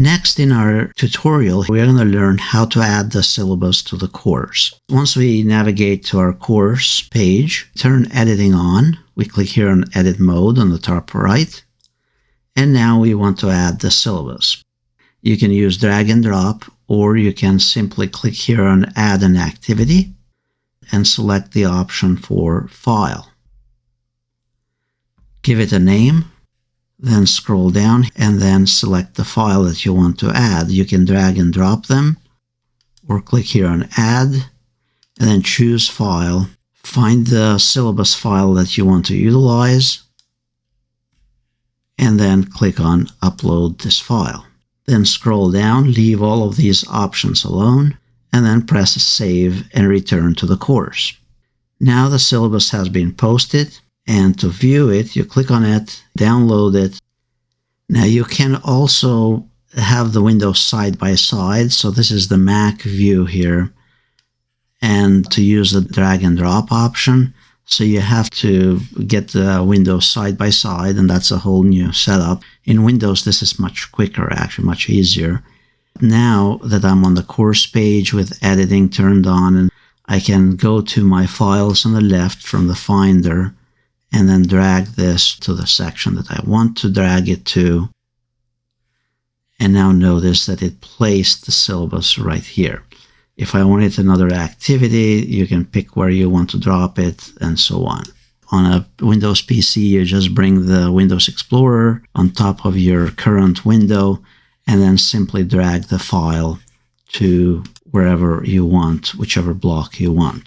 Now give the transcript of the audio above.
Next, in our tutorial, we're going to learn how to add the syllabus to the course. Once we navigate to our course page, turn editing on. We click here on edit mode on the top right. And now we want to add the syllabus. You can use drag and drop, or you can simply click here on add an activity and select the option for file. Give it a name. Then scroll down and then select the file that you want to add. You can drag and drop them or click here on add and then choose file. Find the syllabus file that you want to utilize and then click on upload this file. Then scroll down, leave all of these options alone and then press save and return to the course. Now the syllabus has been posted. And to view it, you click on it, download it. Now you can also have the windows side by side. So this is the Mac view here. And to use the drag and drop option, so you have to get the windows side by side, and that's a whole new setup. In Windows, this is much quicker, actually much easier. Now that I'm on the course page with editing turned on, and I can go to my files on the left from the Finder, and then drag this to the section that I want to drag it to. And now notice that it placed the syllabus right here. If I wanted another activity, you can pick where you want to drop it and so on. On a Windows PC, you just bring the Windows Explorer on top of your current window and then simply drag the file to wherever you want, whichever block you want.